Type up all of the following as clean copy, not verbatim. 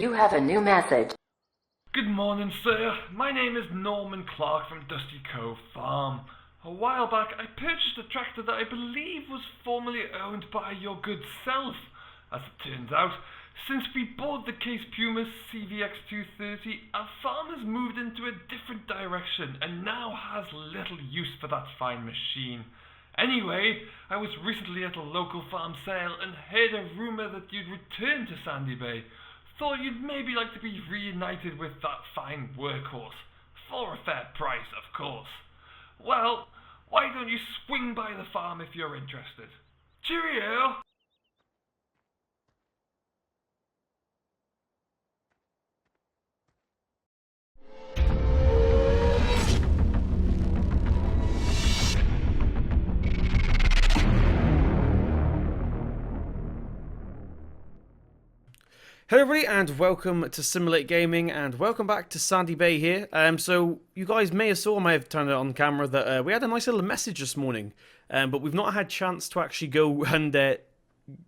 You have a new message. Good morning, sir. My name is Norman Clark from Dusty Cove Farm. A while back, I purchased a tractor that I believe was formerly owned by your good self. As it turns out, since we bought the Case Puma's CVX230, our farm has moved into a different direction and now has little use for that fine machine. Anyway, I was recently at a local farm sale and heard a rumour that you'd returned to Sandy Bay. Thought you'd maybe like to be reunited with that fine workhorse. For a fair price, of course. Well, why don't you swing by the farm if you're interested? Cheerio! Hello everybody and welcome to Simulate Gaming and welcome back to Sandy Bay here. So you guys may have saw, I may have turned it on camera, that we had a nice little message this morning, but we've not had a chance to actually go and,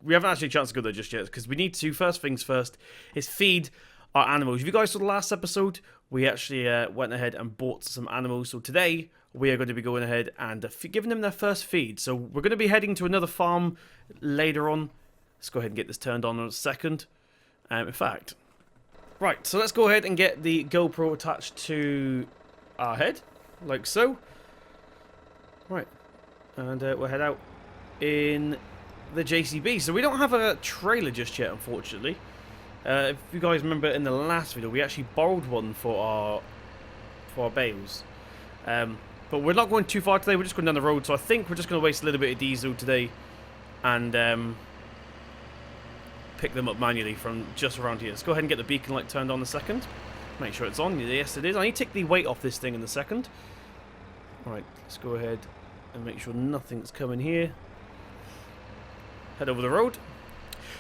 we haven't actually had a chance to go there just yet, because we need to, first things first, is feed our animals. If you guys saw the last episode, we actually went ahead and bought some animals, so today we are going to be going ahead and giving them their first feed. So we're going to be heading to another farm later on. Let's go ahead and get this turned on in a second. In fact, right, so let's go ahead and get the GoPro attached to our head, like so. Right, and we'll head out in the JCB. So we don't have a trailer just yet, unfortunately. If you guys remember in the last video, we actually borrowed one for our bales. But we're not going too far today, we're just going down the road, so I think we're just going to waste a little bit of diesel today and pick them up manually from just around here. Let's go ahead and get the beacon light turned on a second. Make sure it's on. Yes, it is. I need to take the weight off this thing in a second. Alright, let's go ahead and make sure nothing's coming here. Head over the road.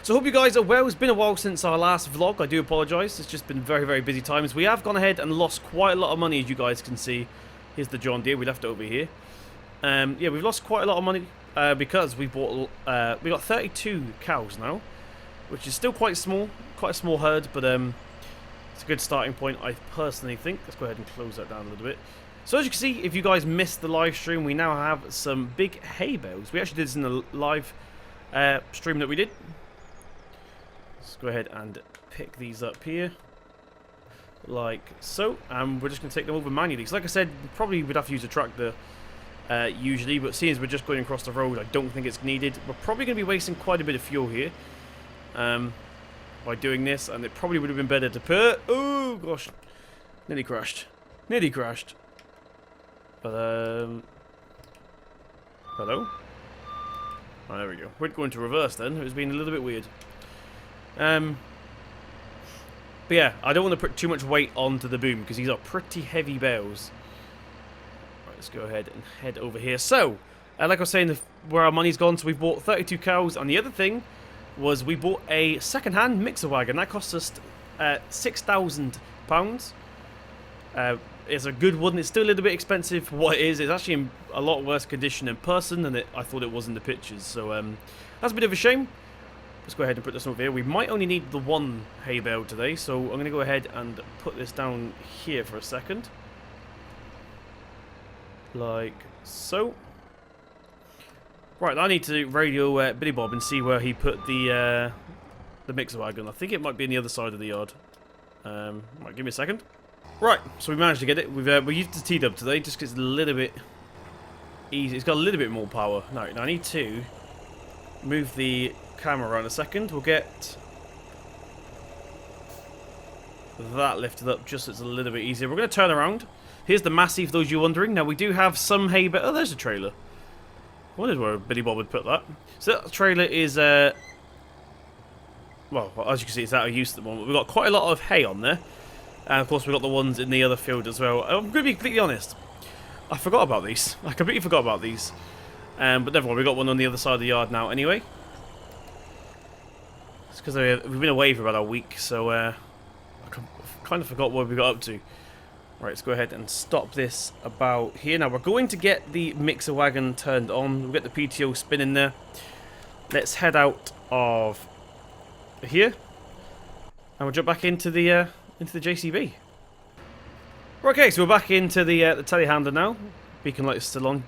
So I hope you guys are well. It's been a while since our last vlog. I do apologise. It's just been very, very busy times. We have gone ahead and lost quite a lot of money, as you guys can see. Here's the John Deere. We left it over here. Yeah, we've lost quite a lot of money because we bought. We got 32 cows now, which is still quite a small herd, but it's a good starting point, I personally think. Let's go ahead and close that down a little bit. So as you can see, if you guys missed the live stream, we now have some big hay bales. We actually did this in the live stream that we did. Let's go ahead and pick these up here, like so, and we're just going to take them over manually. So like I said, probably would have to use a tractor usually, but seeing as we're just going across the road, I don't think it's needed. We're probably going to be wasting quite a bit of fuel here. By doing this, and it probably would have been better to put. Oh gosh, nearly crashed. But hello. Oh, there we go. We're going to reverse then. It was being a little bit weird. But yeah, I don't want to put too much weight onto the boom because these are pretty heavy bales. Right, let's go ahead and head over here. So, like I was saying, where our money's gone, so we've bought 32 cows, and the other thing was we bought a second-hand mixer wagon. That cost us £6,000. It's a good one. It's still a little bit expensive for what it is. It's actually in a lot worse condition in person than I thought it was in the pictures. So that's a bit of a shame. Let's go ahead and put this over here. We might only need the one hay bale today, so I'm going to go ahead and put this down here for a second. Like so. Right, I need to radio Billy Bob and see where he put the mixer wagon. I think it might be on the other side of the yard. Right, give me a second. Right, so we managed to get it. We used the T-dub today just because it's a little bit easy. It's got a little bit more power. Now I need to move the camera around a second. We'll get that lifted up just so it's a little bit easier. We're going to turn around. Here's the Massey, for those of you wondering. Now, we do have some hay, but oh, there's a trailer. I wondered where Billy Bob would put that. So that trailer is, well, as you can see, it's out of use at the moment. We've got quite a lot of hay on there. And, of course, we've got the ones in the other field as well. I'm going to be completely honest. I forgot about these. I completely forgot about these. But never mind, we've got one on the other side of the yard now anyway. It's because we've been away for about a week, so I kind of forgot what we got up to. Right, let's go ahead and stop this about here. Now, we're going to get the mixer wagon turned on. We'll get the PTO spinning there. Let's head out of here. we'll jump back into the JCB. Okay, so we're back into the telehandler now. Beacon light is still on.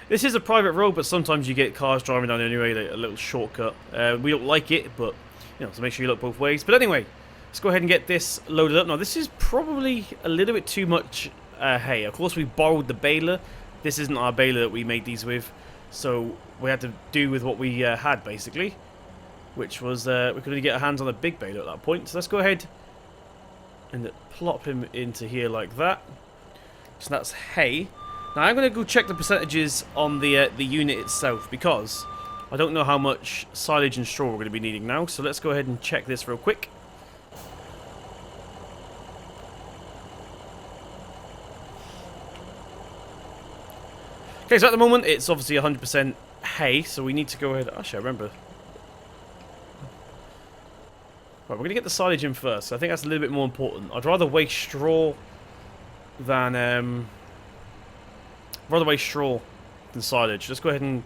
This is a private road, but sometimes you get cars driving down anyway, like a little shortcut. We don't like it, but so make sure you look both ways. But anyway, let's go ahead and get this loaded up. Now, this is probably a little bit too much hay. Of course, we borrowed the baler. This isn't our baler that we made these with, so we had to do with what we had, basically. Which was, we could only get our hands on a big baler at that point. So let's go ahead and plop him into here like that. So that's hay. Now I'm going to go check the percentages on the unit itself, because I don't know how much silage and straw we're going to be needing now. So let's go ahead and check this real quick. Okay, so at the moment it's obviously 100% hay, so we need to go ahead. Actually, I remember. Right, we're going to get the silage in first. So I think that's a little bit more important. I'd rather waste straw than silage. Let's go ahead and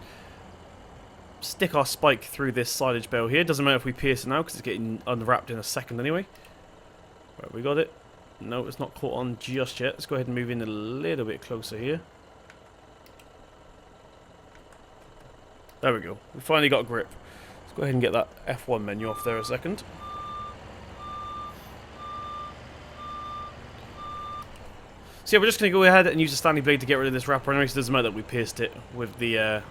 stick our spike through this silage bale here. Doesn't matter if we pierce it now, because it's getting unwrapped in a second anyway. Right, we got it. No, it's not caught on just yet. Let's go ahead and move in a little bit closer here. There we go. We finally got a grip. Let's go ahead and get that F1 menu off there a second. So yeah, we're just going to go ahead and use the standing blade to get rid of this wrapper anyway, so it doesn't matter that we pierced it with the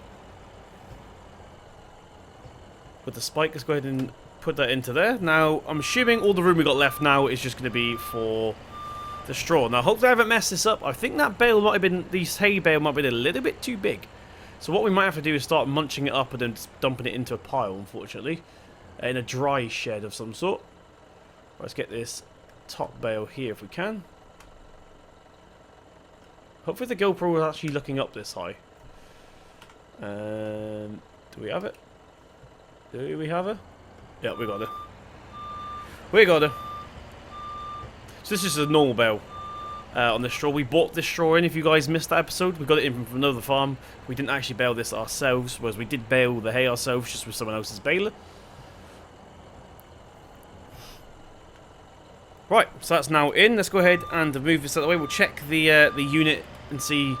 spike. Let's go ahead and put that into there. Now, I'm assuming all the room we got left now is just going to be for the straw. Now, hopefully I haven't messed this up. I think that bale might have been, this hay bale might have been a little bit too big. So what we might have to do is start munching it up and then dumping it into a pile, unfortunately. In a dry shed of some sort. Let's get this top bale here if we can. Hopefully the GoPro is actually looking up this high. Do we have it? Do we have her? Yeah, we got her. We got her. So this is a normal bale on the straw. We bought this straw in, if you guys missed that episode. We got it in from another farm. We didn't actually bale this ourselves, whereas we did bale the hay ourselves, just with someone else's baler. Right, so that's now in. Let's go ahead and move this out of the way. We'll check the unit and see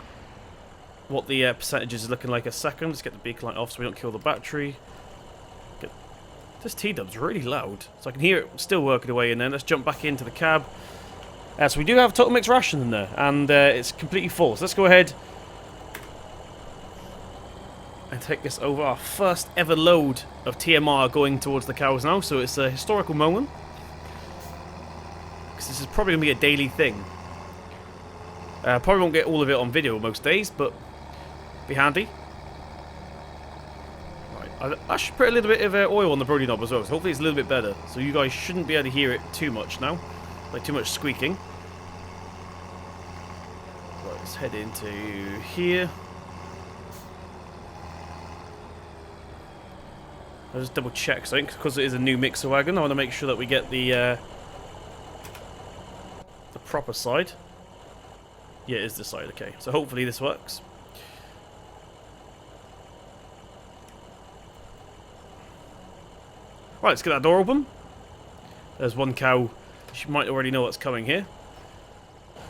what the percentages is looking like a second. Let's get the beacon light off so we don't kill the battery. This T-dub's really loud, so I can hear it still working away in there. Let's jump back into the cab. So we do have total mix ration in there, and it's completely full. So let's go ahead and take this over. Our first ever load of TMR going towards the cows now, so it's a historical moment. Because this is probably going to be a daily thing. Probably won't get all of it on video most days, but be handy. Right, I should put a little bit of oil on the Brody knob as well, so hopefully it's a little bit better. So you guys shouldn't be able to hear it too much now. Like too much squeaking. Right, let's head into here. I'll just double check, so I think because it is a new mixer wagon, I want to make sure that we get the proper side. Yeah, it is this side, okay. So hopefully this works. Right, let's get that door open. There's one cow. You might already know what's coming here.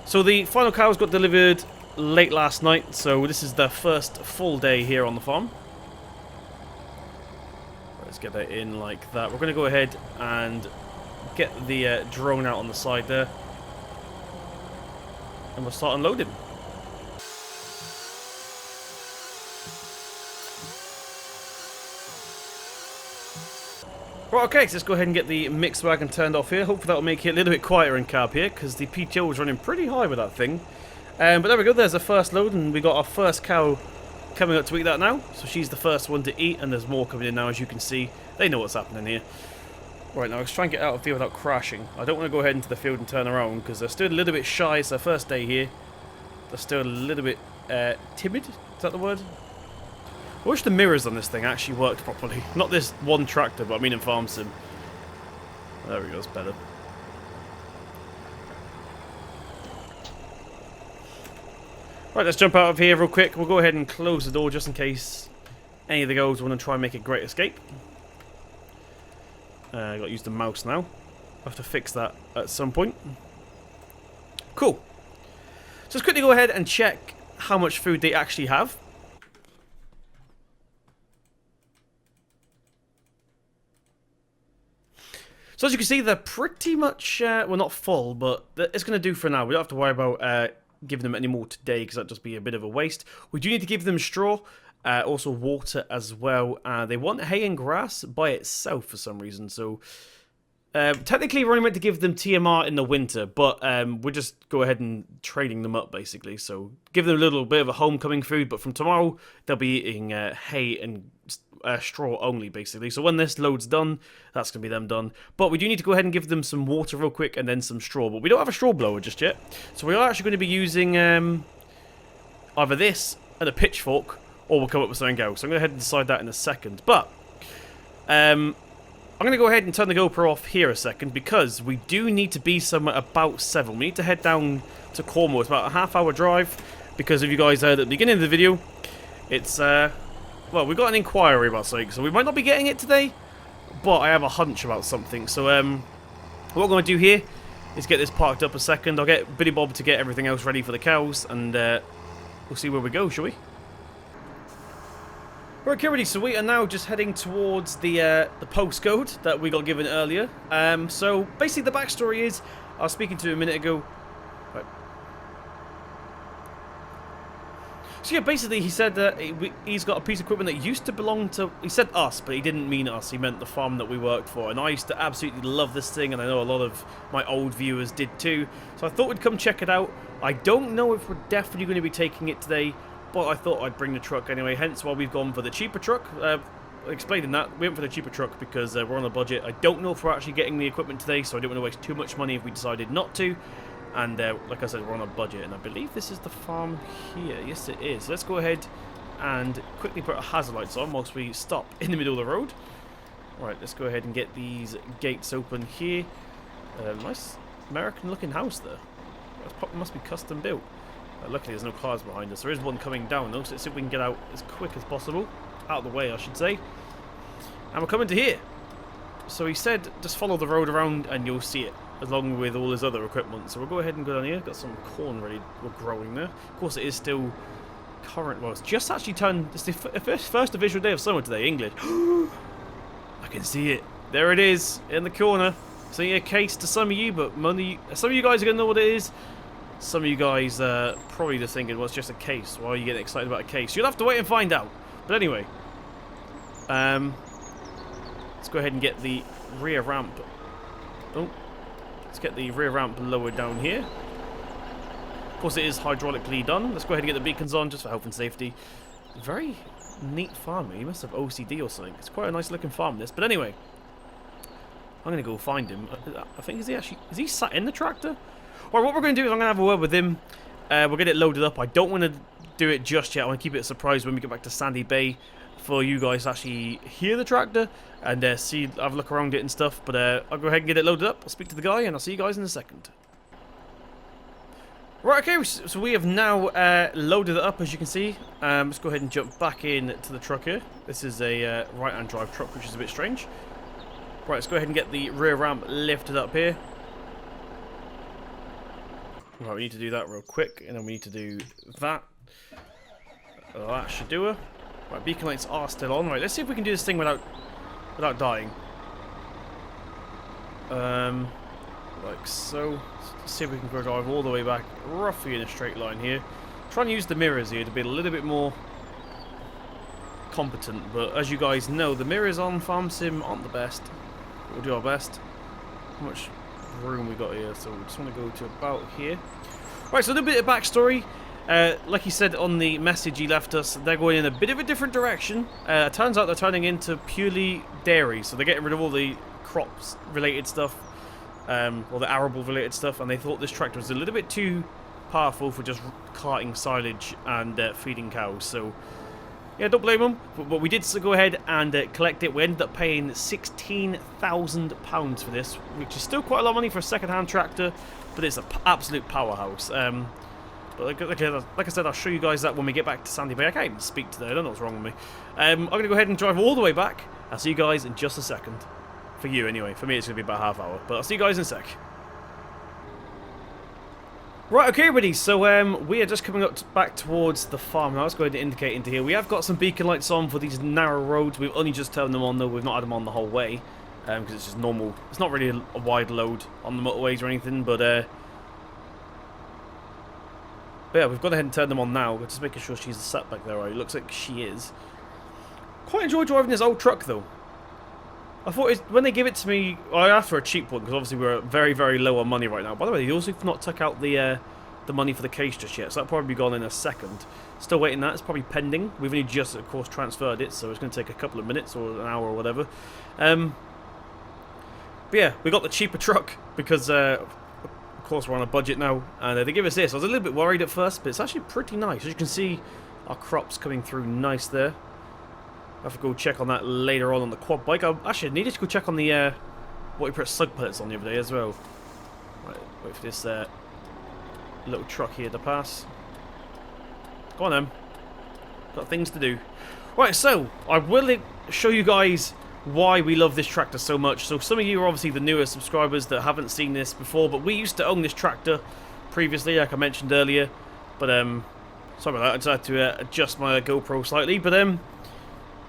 So the final cows got delivered late last night, so this is the first full day here on the farm. Let's get that in like that. We're going to go ahead and get the drone out on the side there. And we'll start unloading. Right, okay, so let's go ahead and get the mix wagon turned off here. Hopefully that'll make it a little bit quieter in cab here, because the PTO was running pretty high with that thing. But there we go, there's the first load, and we got our first cow coming up to eat that now. So she's the first one to eat, and there's more coming in now, as you can see. They know what's happening here. Right, now let's try and get out of the field without crashing. I don't want to go ahead into the field and turn around, because they're still a little bit shy. It's their first day here. They're still a little bit timid, is that the word? I wish the mirrors on this thing actually worked properly. Not this one tractor, but I mean in Farm Sim. There we go, it's better. Right, let's jump out of here real quick. We'll go ahead and close the door just in case any of the girls want to try and make a great escape. Got to use the mouse now. have to fix that at some point. Cool. So let's quickly go ahead and check how much food they actually have. So as you can see, they're pretty much, well, not full, but it's going to do for now. We don't have to worry about giving them any more today, because that'd just be a bit of a waste. We do need to give them straw, also water as well. They want hay and grass by itself for some reason, so technically we're only meant to give them TMR in the winter, but we'll just go ahead and trading them up, basically. So give them a little bit of a homecoming food, but from tomorrow they'll be eating hay and straw only, basically. So when this load's done, that's going to be them done. But we do need to go ahead and give them some water real quick and then some straw. But we don't have a straw blower just yet. So we are actually going to be using either this and a pitchfork, or we'll come up with something else. So I'm going to go ahead and decide that in a second. But I'm going to go ahead and turn the GoPro off here a second, because we do need to be somewhere about 7. We need to head down to Cornwall. It's about a half-hour drive, because if you guys heard at the beginning of the video, it's well, we got an inquiry about something, so we might not be getting it today, but I have a hunch about something. So what I'm going to do here is get this parked up a second. I'll get Billy Bob to get everything else ready for the cows, and we'll see where we go, shall we? Right, okay, so we are now just heading towards the postcode that we got given earlier. So basically the backstory is, I was speaking to him a minute ago. Right. So yeah, basically he said that he's got a piece of equipment that used to belong to, he said us, but he didn't mean us, he meant the farm that we worked for. And I used to absolutely love this thing, and I know a lot of my old viewers did too. So I thought we'd come check it out. I don't know if we're definitely going to be taking it today, but I thought I'd bring the truck anyway, hence why we've gone for the cheaper truck. Explaining that, we went for the cheaper truck because we're on a budget. I don't know if we're actually getting the equipment today, so I don't want to waste too much money if we decided not to. And like I said, we're on a budget, and I believe this is the farm here. Yes, it is. Let's go ahead and quickly put our hazard lights on whilst we stop in the middle of the road. Alright, let's go ahead and get these gates open here. Nice American-looking house there. That must be custom built. Luckily, there's no cars behind us. There is one coming down, though, so let's see if we can get out as quick as possible. Out of the way, I should say. And we're coming to here. So he said, just follow the road around and you'll see it, along with all his other equipment. So we'll go ahead and go down here. Got some corn ready. We're growing there. Of course, it is still current. Well, it's just actually turned. It's the first official day of summer today, English. I can see it. There it is, in the corner. It's only a case to some of you, but some of you guys are going to know what it is. Some of you guys probably just thinking, well, it's just a case. Why are you getting excited about a case? You'll have to wait and find out. But anyway, let's go ahead and get the rear ramp. Oh, let's get the rear ramp lowered down here. Of course, it is hydraulically done. Let's go ahead and get the beacons on just for health and safety. Very neat farm. He must have OCD or something. It's quite a nice looking farm, this. But anyway, I'm going to go find him. I think, is he sat in the tractor? Or what we're going to do is I'm going to have a word with him. We'll get it loaded up. I don't want to do it just yet. I want to keep it a surprise when we get back to Sandy Bay for you guys to actually hear the tractor and have a look around it and stuff. But I'll go ahead and get it loaded up. I'll speak to the guy and I'll see you guys in a second. Right, okay, so we have now loaded it up, as you can see. Let's go ahead and jump back in to the truck here. This is a right-hand drive truck, which is a bit strange. Right, let's go ahead and get the rear ramp lifted up here. Right, we need to do that real quick, and then we need to do that. That should do it. Right, beacon lights are still on. Right, let's see if we can do this thing without dying. Like so. Let's see if we can go drive all the way back, roughly in a straight line here. Try and use the mirrors here to be a little bit more competent, but as you guys know, the mirrors on Farm Sim aren't the best. We'll do our best. How much room we got here? So we just want to go to about here. Right, so a little bit of backstory. Like he said on the message he left us, they're going in a bit of a different direction. It turns out they're turning into purely dairy, so they're getting rid of all the crops related stuff, or the arable related stuff, and they thought this tractor was a little bit too powerful for just carting silage and feeding cows. So yeah, don't blame them, but we did go ahead and collect it. We ended up paying £16,000 for this, which is still quite a lot of money for a second-hand tractor, but it's an absolute powerhouse. But like I said, I'll show you guys that when we get back to Sandy Bay. I can't even speak today, I don't know what's wrong with me. I'm going to go ahead and drive all the way back. I'll see you guys in just a second. For you, anyway. For me, it's going to be about half hour. But I'll see you guys in a sec. Right, okay, everybody. So, we are just coming up back towards the farm now. Let's go ahead and indicate into here. We have got some beacon lights on for these narrow roads. We've only just turned them on, though. We've not had them on the whole way. Because it's just normal. It's not really a wide load on the motorways or anything, but yeah, we've gone ahead and turned them on now. We're just making sure she's sat back there, right? It looks like she is. Quite enjoy driving this old truck, though. I thought when they give it to me, I asked for a cheap one because obviously we're very, very low on money right now. By the way, they also have not took out the money for the case just yet, so that'll probably be gone in a second. Still waiting that. It's probably pending. We've only just, of course, transferred it, so it's going to take a couple of minutes or an hour or whatever. But yeah, we got the cheaper truck because, of course, we're on a budget now, and they give us this. I was a little bit worried at first, but it's actually pretty nice. As you can see, our crops coming through nice there. I have to go check on that later on the quad bike. I actually needed to go check on the what we put slug pellets on the other day as well. Right, wait for this little truck here to pass. Go on then. Got things to do. Right, so I will show you guys why we love this tractor so much. So some of you are obviously the newer subscribers that haven't seen this before, but we used to own this tractor previously, like I mentioned earlier. But sorry about that. I just had to adjust my GoPro slightly. But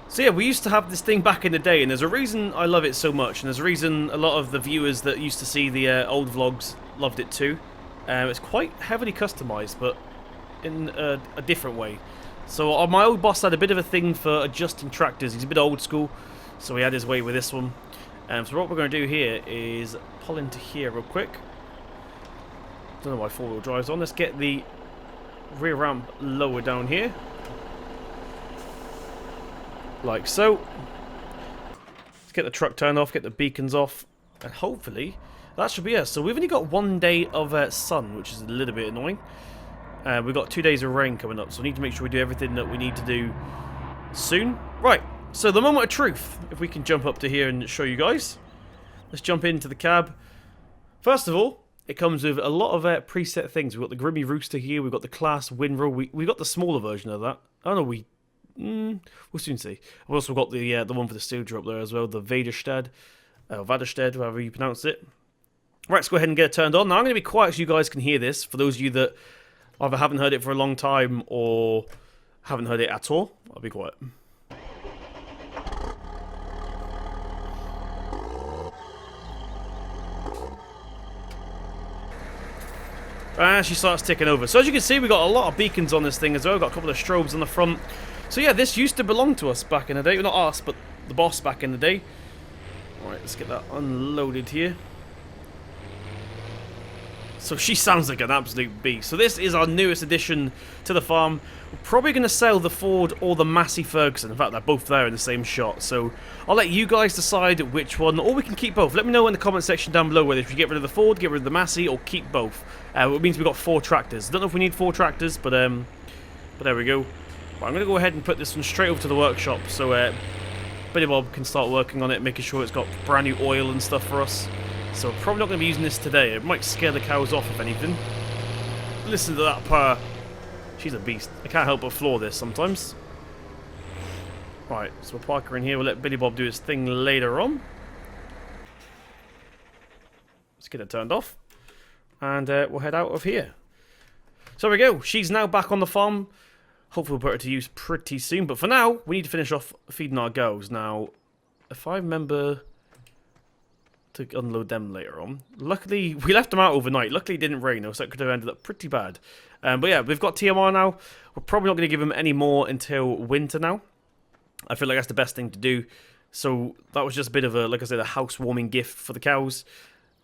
so yeah, we used to have this thing back in the day, and there's a reason I love it so much, and there's a reason a lot of the viewers that used to see the old vlogs loved it too. It's quite heavily customized, but in a different way. So my old boss had a bit of a thing for adjusting tractors. He's a bit old school, so he had his way with this one. So what we're going to do here is pull into here real quick. Don't know why four-wheel drive's on. Let's get the rear ramp lower down here. Like so. Let's get the truck turned off, get the beacons off, and hopefully that should be us. So we've only got 1 day of sun, which is a little bit annoying. We've got 2 days of rain coming up, so we need to make sure we do everything that we need to do soon. Right, so the moment of truth, if we can jump up to here and show you guys. Let's jump into the cab. First of all, it comes with a lot of preset things. We've got the Grimmy Rooster here, we've got the Class Windrow, we've got the smaller version of that. Oh no, we'll soon see. We've also got the one for the steel up there as well, the Vaderstedt, however you pronounce it. Right, let's go ahead and get it turned on. Now I'm going to be quiet so you guys can hear this, for those of you that either haven't heard it for a long time or haven't heard it at all. I'll be quiet. And she starts ticking over. So as you can see, we've got a lot of beacons on this thing as well. We've got a couple of strobes on the front. So yeah, this used to belong to us back in the day. Well, not us, but the boss back in the day. Alright, let's get that unloaded here. So she sounds like an absolute beast. So this is our newest addition to the farm. We're probably going to sell the Ford or the Massey Ferguson. In fact, they're both there in the same shot. So I'll let you guys decide which one, or we can keep both. Let me know in the comment section down below whether if you get rid of the Ford, get rid of the Massey, or keep both. It means we've got 4 tractors. Don't know if we need 4 tractors, but there we go. Right, I'm going to go ahead and put this one straight over to the workshop so Billy Bob can start working on it, making sure it's got brand new oil and stuff for us. So we're probably not going to be using this today. It might scare the cows off, if anything. Listen to that purr. She's a beast. I can't help but floor this sometimes. Right, so we'll park her in here. We'll let Billy Bob do his thing later on. Let's get it turned off. And we'll head out of here. So there we go. She's now back on the farm. Hopefully we'll put her to use pretty soon. But for now, we need to finish off feeding our cows. Now, if I remember to unload them later on. Luckily, we left them out overnight. Luckily, it didn't rain, though, so it could have ended up pretty bad. But yeah, we've got TMR now. We're probably not going to give them any more until winter now. I feel like that's the best thing to do. So that was just a bit of a, like I said, a housewarming gift for the cows.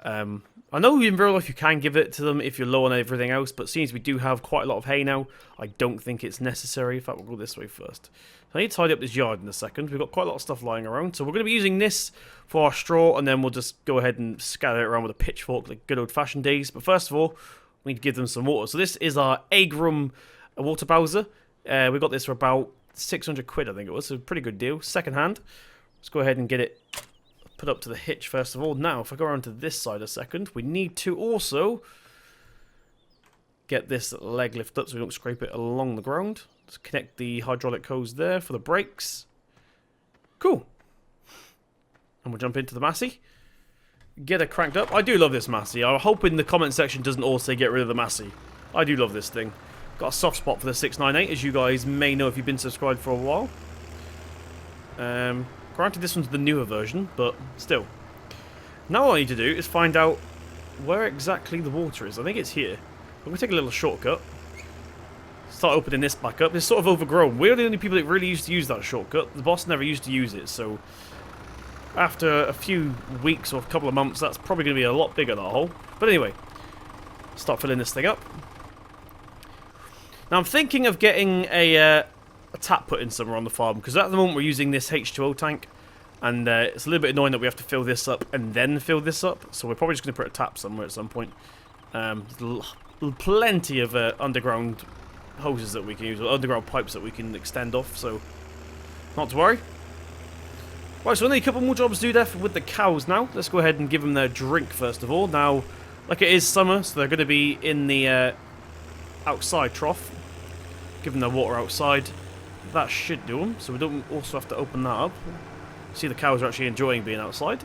I know in real life you can give it to them if you're low on everything else, but since we do have quite a lot of hay now, I don't think it's necessary. In fact, we'll go this way first. I need to tidy up this yard in a second. We've got quite a lot of stuff lying around, so we're going to be using this for our straw, and then we'll just go ahead and scatter it around with a pitchfork like good old-fashioned days. But first of all, we need to give them some water. So this is our egg-room water bowser. We got this for about 600 quid, I think it was. So a pretty good deal. Second hand. Let's go ahead and get it put up to the hitch first of all. Now, if I go around to this side a second, we need to also get this leg lift up so we don't scrape it along the ground. Let's connect the hydraulic hose there for the brakes. Cool. And we'll jump into the Massey. Get it cranked up. I do love this Massey. I'm hoping the comment section doesn't all say get rid of the Massey. I do love this thing. Got a soft spot for the 698, as you guys may know if you've been subscribed for a while. Granted, this one's the newer version, but still. Now all I need to do is find out where exactly the water is. I think it's here. I'm going to take a little shortcut. Start opening this back up. It's sort of overgrown. We're the only people that really used to use that shortcut. The boss never used to use it, so after a few weeks or a couple of months, that's probably going to be a lot bigger, that hole. But anyway, start filling this thing up. Now I'm thinking of getting a tap put in somewhere on the farm, because at the moment we're using this H2O tank, and it's a little bit annoying that we have to fill this up and then fill this up, so we're probably just going to put a tap somewhere at some point. There's plenty of underground hoses that we can use, or underground pipes that we can extend off, so not to worry. Right, so only a couple more jobs to do there with the cows now. Let's go ahead and give them their drink first of all. Now, like it is summer, so they're going to be in the outside trough. Give them their water outside. That should do them, so we don't also have to open that up. See, the cows are actually enjoying being outside.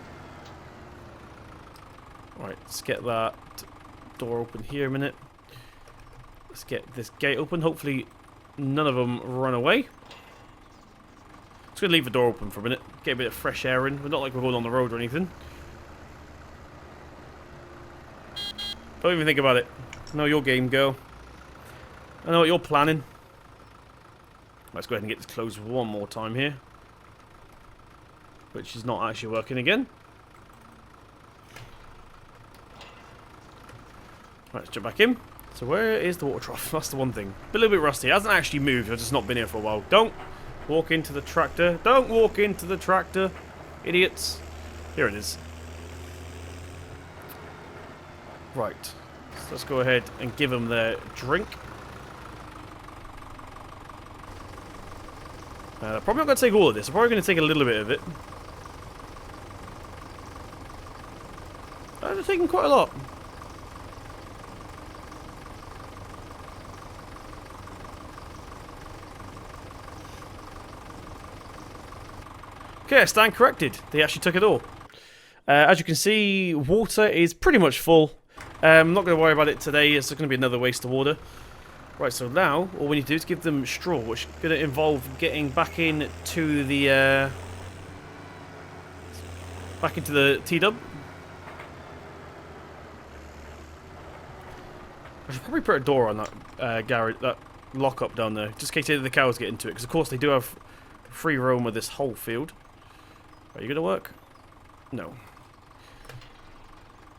Right, let's get that door open here a minute. Let's get this gate open. Hopefully none of them run away. Just going to leave the door open for a minute. Get a bit of fresh air in. We're not like we're going on the road or anything. Don't even think about it. I know your game, girl. I know what you're planning. Let's go ahead and get this closed one more time here. Which is not actually working again. Right, let's jump back in. So where is the water trough? That's the one thing. A little bit rusty. It hasn't actually moved. I've just not been here for a while. Don't walk into the tractor. Don't walk into the tractor. Idiots. Here it is. Right. So let's go ahead and give them their drink. Probably not going to take all of this. I'm probably going to take a little bit of it. They're taking quite a lot. Okay, I stand corrected. They actually took it all. As you can see, water is pretty much full. I'm not going to worry about it today. It's going to be another waste of water. Right, so now all we need to do is give them straw, which is going to involve getting back into the T-dub. I should probably put a door on that garage, that lock-up down there, just in case the cows get into it, because of course they do have free roam of this whole field. Are you going to work? No.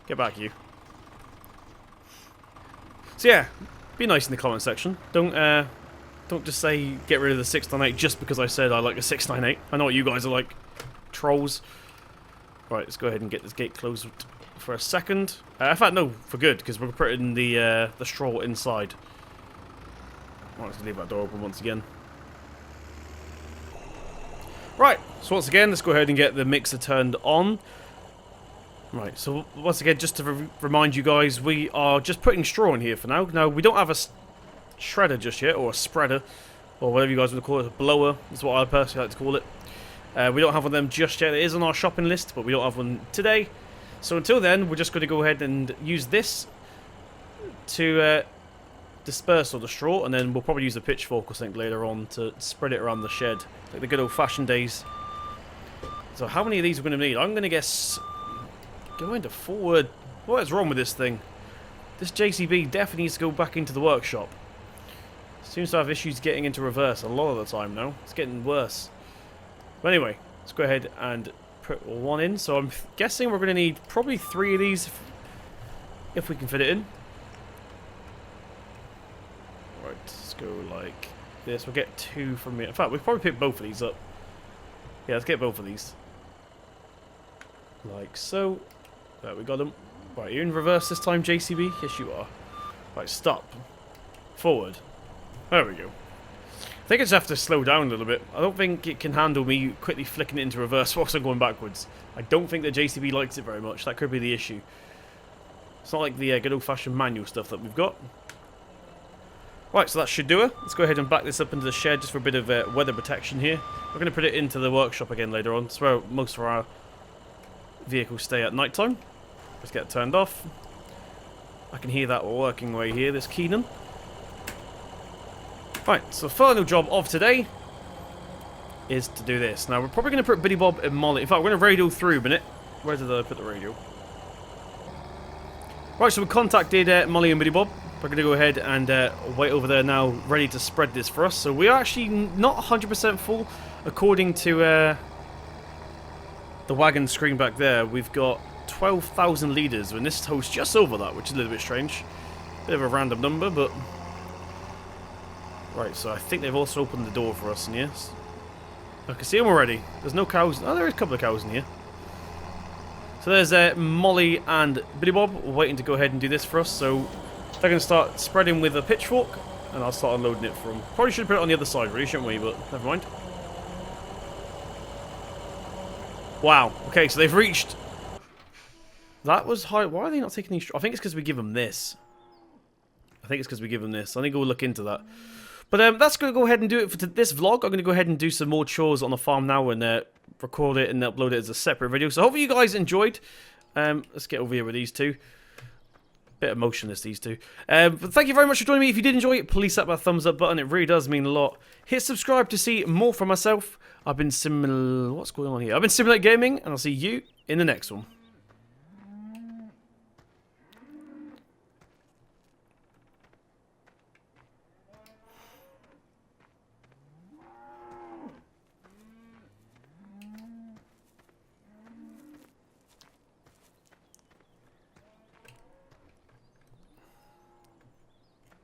Get back, you. So yeah, be nice in the comment section. Don't just say get rid of the 698 just because I said I like a 698. I know what you guys are like, trolls. Right, let's go ahead and get this gate closed for a second. In fact, no, for good, because we're putting the straw inside. Right, let's leave that door open once again. Right, so once again, let's go ahead and get the mixer turned on. Right, so once again, just to remind you guys, we are just putting straw in here for now. Now, we don't have a shredder just yet, or a spreader, or whatever you guys want to call it, a blower, is what I personally like to call it. We don't have one of them just yet. It is on our shopping list, but we don't have one today. So until then, we're just going to go ahead and use this to disperse all the straw, and then we'll probably use a pitchfork or something later on to spread it around the shed, like the good old-fashioned days. So how many of these are we going to need? I'm going to guess... Going to forward. What is wrong with this thing? This JCB definitely needs to go back into the workshop. Seems to have issues getting into reverse a lot of the time now. It's getting worse. But anyway, let's go ahead and put one in. So I'm guessing we're going to need probably 3 of these if we can fit it in. Right, let's go like this. We'll get 2 from here. In fact, we'll probably pick both of these up. Yeah, let's get both of these. Like so. There, we got them. Right, you're in reverse this time, JCB? Yes, you are. Right, stop. Forward. There we go. I think I just have to slow down a little bit. I don't think it can handle me quickly flicking it into reverse whilst I'm going backwards. I don't think the JCB likes it very much. That could be the issue. It's not like the good old-fashioned manual stuff that we've got. Right, so that should do it. Let's go ahead and back this up into the shed just for a bit of weather protection here. We're going to put it into the workshop again later on. That's where most of our vehicle stay at night time. Let's get it turned off. I can hear that working away here, this Keenan. Right, so final job of today is to do this. Now, we're probably going to put Billy Bob and Molly. In fact, we're going to radio through a minute. Where did I put the radio? Right, so we contacted Molly and Billy Bob. We're going to go ahead and wait over there now, ready to spread this for us. So we are actually not 100% full, according to the wagon screen back there. We've got 12,000 litres, and this holds just over that, which is a little bit strange. Bit of a random number, but... Right, so I think they've also opened the door for us in here. I can see them already. There's no cows. Oh, there is a couple of cows in here. So there's Molly and Billy Bob waiting to go ahead and do this for us. So they're going to start spreading with a pitchfork, and I'll start unloading it from... Probably should put it on the other side, really, shouldn't we? But never mind. Wow. Okay, so they've reached... That was high. Why are they not taking these? I think it's because we give them this. I think need to go look into that. But that's going to go ahead and do it for this vlog. I'm going to go ahead and do some more chores on the farm now and record it and upload it as a separate video. So hopefully you guys enjoyed. Let's get over here with these two. Bit emotionless, these two. But thank you very much for joining me. If you did enjoy it, please slap that thumbs up button. It really does mean a lot. Hit subscribe to see more from myself. What's going on here? I've been Simulate Gaming, and I'll see you in the next one.